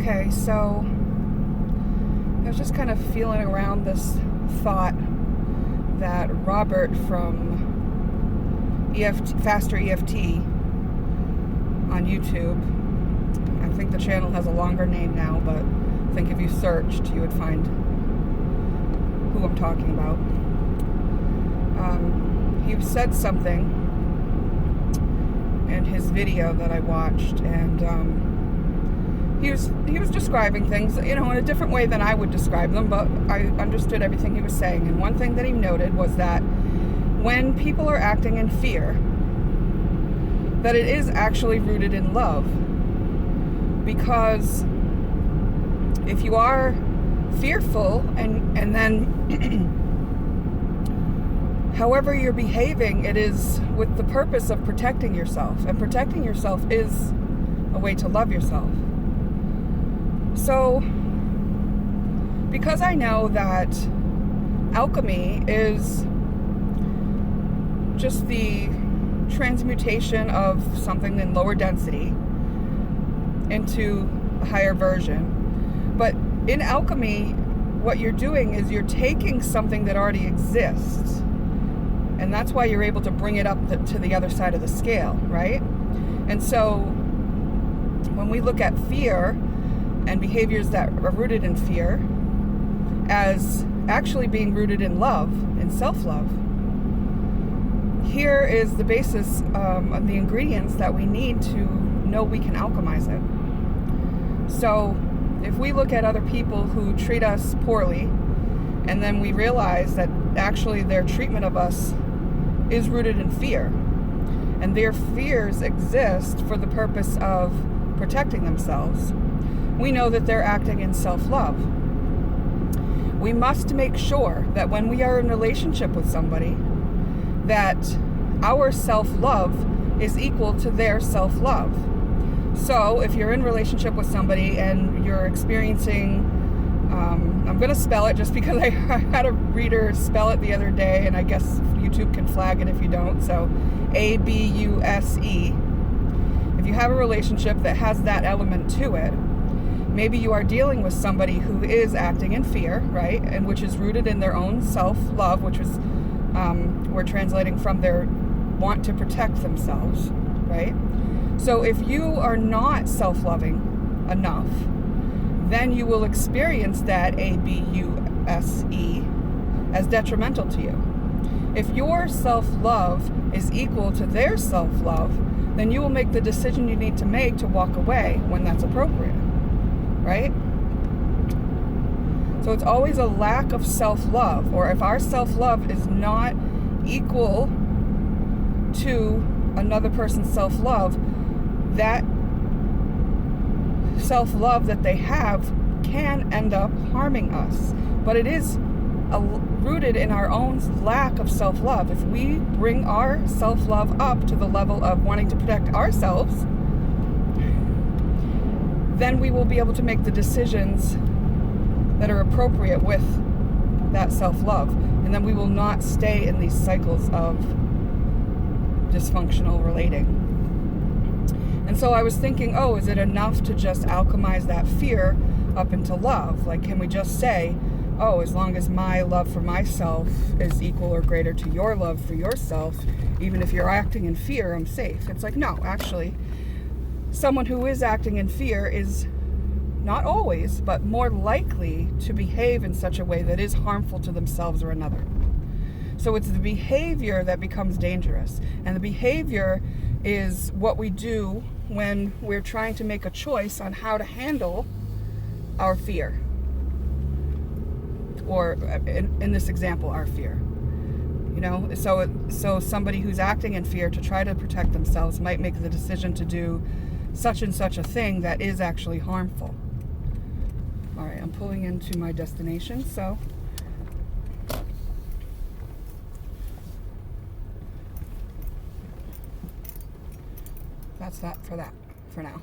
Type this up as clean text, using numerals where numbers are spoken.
Okay, so I was just kind of feeling around this thought that Robert from Faster EFT on YouTube, I think the channel has a longer name now, but I think if you searched, you would find who I'm talking about. He said something in his video that I watched, and he was describing things, in a different way than I would describe them, but I understood everything he was saying. And one thing that he noted was that when people are acting in fear, that it is actually rooted in love. Because if you are fearful and then however you're behaving, it is with the purpose of protecting yourself. And protecting yourself is a way to love yourself. So, because I know that alchemy is just the transmutation of something in lower density into a higher version, but in alchemy, what you're doing is you're taking something that already exists, and that's why you're able to bring it up to the other side of the scale, right? And so when we look at fear and behaviors that are rooted in fear as actually being rooted in love, in self-love, here is the basis of the ingredients that we need to know we can alchemize it. So if we look at other people who treat us poorly, and then we realize that actually their treatment of us is rooted in fear, and their fears exist for the purpose of protecting themselves, we know that they're acting in self-love. We must make sure that when we are in relationship with somebody, that our self-love is equal to their self-love. So if you're in relationship with somebody and you're experiencing, I'm going to spell it just because I had a reader spell it the other day, and I guess YouTube can flag it if you don't. So ABUSE. If you have a relationship that has that element to it, maybe you are dealing with somebody who is acting in fear, right? And which is rooted in their own self-love, which is, we're translating from their want to protect themselves, right? So if you are not self-loving enough, then you will experience that ABUSE as detrimental to you. If your self-love is equal to their self-love, then you will make the decision you need to make to walk away when that's appropriate, right? So it's always a lack of self-love, or if our self-love is not equal to another person's self-love, that self-love that they have can end up harming us. But it is rooted in our own lack of self-love. If we bring our self-love up to the level of wanting to protect ourselves, then we will be able to make the decisions that are appropriate with that self-love. And then we will not stay in these cycles of dysfunctional relating. And so I was thinking, is it enough to just alchemize that fear up into love? Like, can we just say, as long as my love for myself is equal or greater to your love for yourself, even if you're acting in fear, I'm safe? It's like, no, actually, someone who is acting in fear is not always, but more likely to behave in such a way that is harmful to themselves or another. So it's the behavior that becomes dangerous. And the behavior is what we do when we're trying to make a choice on how to handle our fear. Or in this example, our fear. So somebody who's acting in fear to try to protect themselves might make the decision to do such and such a thing that is actually harmful. All right, I'm pulling into my destination, so that's that for now.